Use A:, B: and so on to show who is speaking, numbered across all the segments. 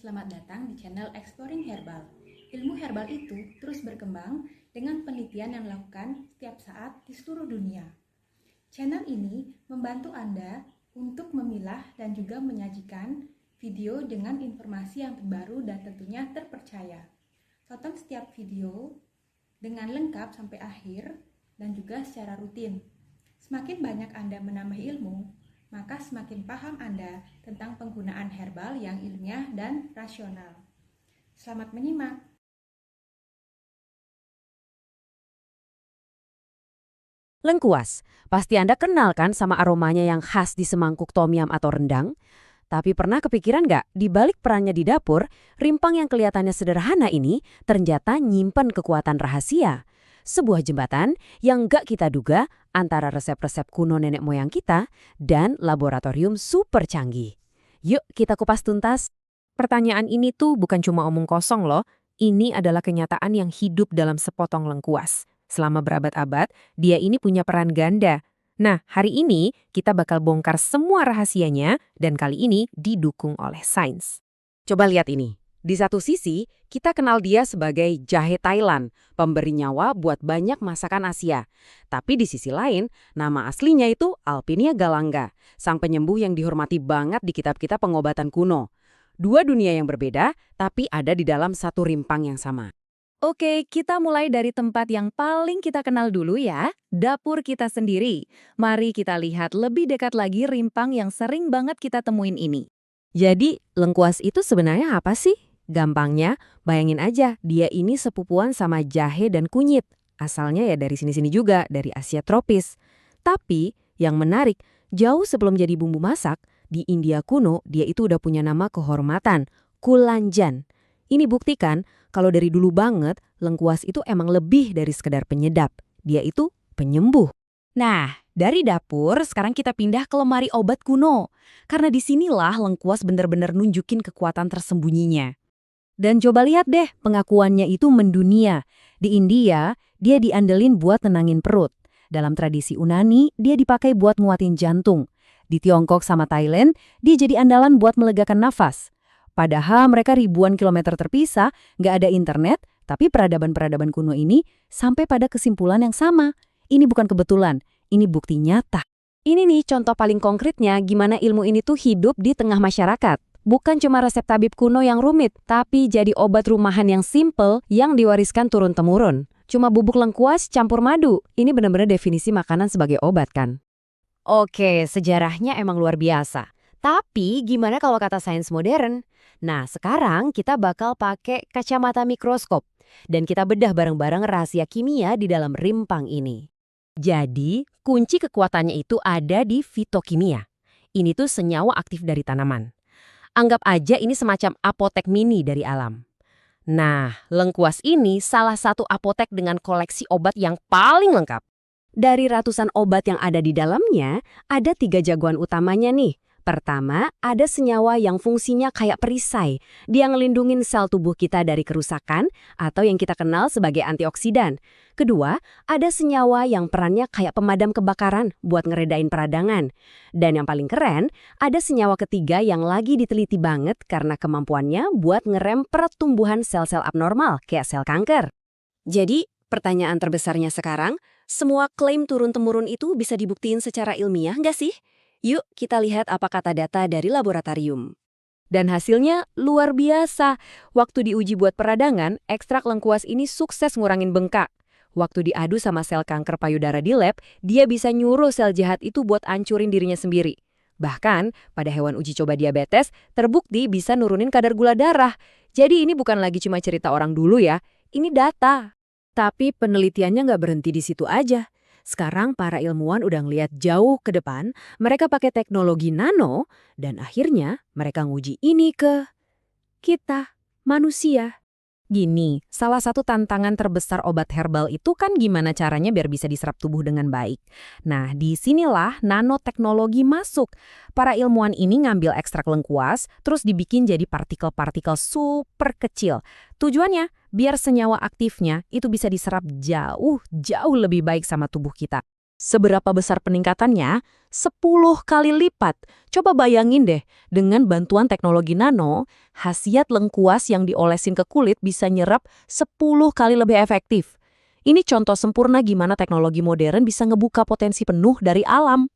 A: selamat datang di channel Exploring Herbal. Ilmu herbal itu terus berkembang dengan penelitian yang dilakukan setiap saat di seluruh dunia. Channel ini membantu Anda untuk memilah dan juga menyajikan video dengan informasi yang terbaru dan tentunya terpercaya. Tonton setiap video dengan lengkap sampai akhir dan juga secara rutin. Semakin banyak Anda menambah ilmu, maka semakin paham Anda tentang penggunaan herbal yang ilmiah dan rasional. Selamat menyimak!
B: Lengkuas, pasti Anda kenal kan sama aromanya yang khas di semangkuk tom yum atau rendang? Tapi pernah kepikiran nggak, di balik perannya di dapur, rimpang yang kelihatannya sederhana ini ternyata nyimpen kekuatan rahasia. Sebuah jembatan yang nggak kita duga antara resep-resep kuno nenek moyang kita dan laboratorium super canggih. Yuk kita kupas tuntas.
C: Pertanyaan ini tuh bukan cuma omong kosong loh, ini adalah kenyataan yang hidup dalam sepotong lengkuas. Selama berabad-abad, dia ini punya peran ganda. Nah, hari ini kita bakal bongkar semua rahasianya dan kali ini didukung oleh sains.
B: Coba lihat ini. Di satu sisi, kita kenal dia sebagai jahe Thailand, pemberi nyawa buat banyak masakan Asia. Tapi di sisi lain, nama aslinya itu Alpinia galanga, sang penyembuh yang dihormati banget di kitab-kitab pengobatan kuno. Dua dunia yang berbeda, tapi ada di dalam satu rimpang yang sama.
C: Oke, kita mulai dari tempat yang paling kita kenal dulu ya, dapur kita sendiri. Mari kita lihat lebih dekat lagi rimpang yang sering banget kita temuin ini.
B: Jadi, lengkuas itu sebenarnya apa sih? Gampangnya, bayangin aja, dia ini sepupuan sama jahe dan kunyit. Asalnya ya dari sini-sini juga, dari Asia tropis. Tapi, yang menarik, jauh sebelum jadi bumbu masak, di India kuno dia itu udah punya nama kehormatan, Kulanjan. Ini buktikan kalau dari dulu banget, lengkuas itu emang lebih dari sekedar penyedap. Dia itu penyembuh.
C: Nah, dari dapur sekarang kita pindah ke lemari obat kuno. Karena disinilah lengkuas bener-bener nunjukin kekuatan tersembunyinya.
B: Dan coba lihat deh, pengakuannya itu mendunia. Di India, dia diandelin buat tenangin perut. Dalam tradisi Unani, dia dipakai buat nguatin jantung. Di Tiongkok sama Thailand, dia jadi andalan buat melegakan nafas. Padahal mereka ribuan kilometer terpisah, nggak ada internet, tapi peradaban-peradaban kuno ini sampai pada kesimpulan yang sama. Ini bukan kebetulan, ini bukti nyata. Ini nih contoh paling konkretnya gimana ilmu ini tuh hidup di tengah masyarakat. Bukan cuma resep tabib kuno yang rumit, tapi jadi obat rumahan yang simple yang diwariskan turun-temurun. Cuma bubuk lengkuas campur madu. Ini benar-benar definisi makanan sebagai obat kan? Oke, sejarahnya emang luar biasa. Tapi gimana kalau kata sains modern? Nah, sekarang kita bakal pakai kacamata mikroskop. Dan kita bedah bareng-bareng rahasia kimia di dalam rimpang ini. Jadi, kunci kekuatannya itu ada di fitokimia. Ini tuh senyawa aktif dari tanaman. Anggap aja ini semacam apotek mini dari alam. Nah, lengkuas ini salah satu apotek dengan koleksi obat yang paling lengkap. Dari ratusan obat yang ada di dalamnya, ada 3 jagoan utamanya nih. Pertama, ada senyawa yang fungsinya kayak perisai. Dia ngelindungin sel tubuh kita dari kerusakan atau yang kita kenal sebagai antioksidan. Kedua, ada senyawa yang perannya kayak pemadam kebakaran buat ngeredain peradangan. Dan yang paling keren, ada senyawa ketiga yang lagi diteliti banget karena kemampuannya buat ngerem pertumbuhan sel-sel abnormal kayak sel kanker. Jadi, pertanyaan terbesarnya sekarang, semua klaim turun-temurun itu bisa dibuktiin secara ilmiah nggak sih? Yuk kita lihat apa kata data dari laboratorium. Dan hasilnya luar biasa. Waktu diuji buat peradangan, ekstrak lengkuas ini sukses ngurangin bengkak. Waktu diadu sama sel kanker payudara di lab, dia bisa nyuruh sel jahat itu buat ancurin dirinya sendiri. Bahkan, pada hewan uji coba diabetes, terbukti bisa nurunin kadar gula darah. Jadi ini bukan lagi cuma cerita orang dulu ya, ini data. Tapi penelitiannya nggak berhenti di situ aja. Sekarang para ilmuwan udah ngeliat jauh ke depan, mereka pakai teknologi nano, dan akhirnya mereka nguji ini ke kita, manusia. Gini, salah satu tantangan terbesar obat herbal itu kan gimana caranya biar bisa diserap tubuh dengan baik. Nah, disinilah nanoteknologi masuk. Para ilmuwan ini ngambil ekstrak lengkuas, terus dibikin jadi partikel-partikel super kecil. Tujuannya, biar senyawa aktifnya itu bisa diserap jauh lebih baik sama tubuh kita. Seberapa besar peningkatannya? 10 kali lipat. Coba bayangin deh, dengan bantuan teknologi nano, khasiat lengkuas yang diolesin ke kulit bisa nyerap 10 kali lebih efektif. Ini contoh sempurna gimana teknologi modern bisa ngebuka potensi penuh dari alam.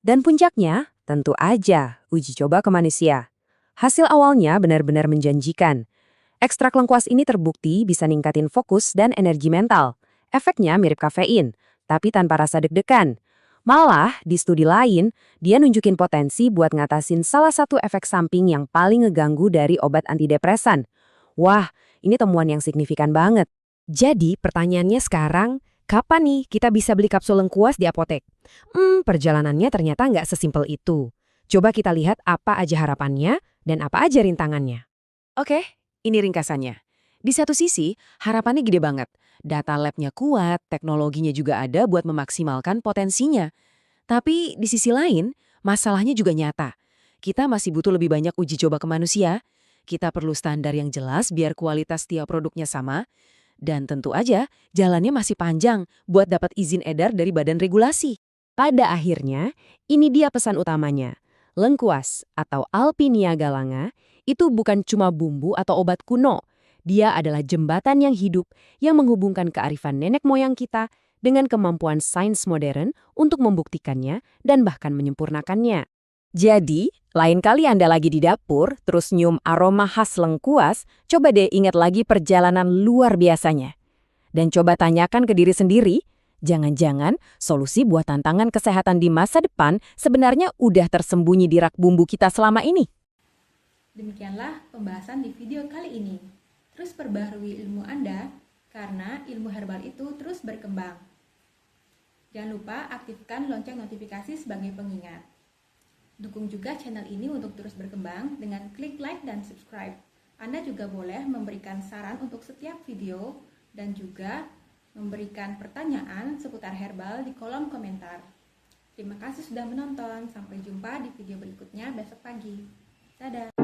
B: Dan puncaknya, tentu aja uji coba ke manusia. Hasil awalnya benar-benar menjanjikan. Ekstrak lengkuas ini terbukti bisa ningkatin fokus dan energi mental. Efeknya mirip kafein, tapi tanpa rasa deg-degan. Malah, di studi lain, dia nunjukin potensi buat ngatasin salah satu efek samping yang paling ngeganggu dari obat antidepresan. Wah, ini temuan yang signifikan banget. Jadi, pertanyaannya sekarang, kapan nih kita bisa beli kapsul lengkuas di apotek? Perjalanannya ternyata nggak sesimpel itu. Coba kita lihat apa aja harapannya dan apa aja rintangannya. Oke, ini ringkasannya. Di satu sisi, harapannya gede banget. Data labnya kuat, teknologinya juga ada buat memaksimalkan potensinya. Tapi di sisi lain, masalahnya juga nyata. Kita masih butuh lebih banyak uji coba ke manusia. Kita perlu standar yang jelas biar kualitas tiap produknya sama. Dan tentu aja, jalannya masih panjang buat dapat izin edar dari badan regulasi. Pada akhirnya, ini dia pesan utamanya. Lengkuas atau Alpinia galanga itu bukan cuma bumbu atau obat kuno. Dia adalah jembatan yang hidup yang menghubungkan kearifan nenek moyang kita dengan kemampuan sains modern untuk membuktikannya dan bahkan menyempurnakannya. Jadi, lain kali Anda lagi di dapur, terus nyium aroma khas lengkuas, coba deh ingat lagi perjalanan luar biasanya. Dan coba tanyakan ke diri sendiri, jangan-jangan solusi buat tantangan kesehatan di masa depan sebenarnya udah tersembunyi di rak bumbu kita selama ini.
A: Demikianlah pembahasan di video kali ini. Terus perbaharui ilmu Anda, karena ilmu herbal itu terus berkembang. Jangan lupa aktifkan lonceng notifikasi sebagai pengingat. Dukung juga channel ini untuk terus berkembang dengan klik like dan subscribe. Anda juga boleh memberikan saran untuk setiap video dan juga memberikan pertanyaan seputar herbal di kolom komentar. Terima kasih sudah menonton. Sampai jumpa di video berikutnya besok pagi. Dadah!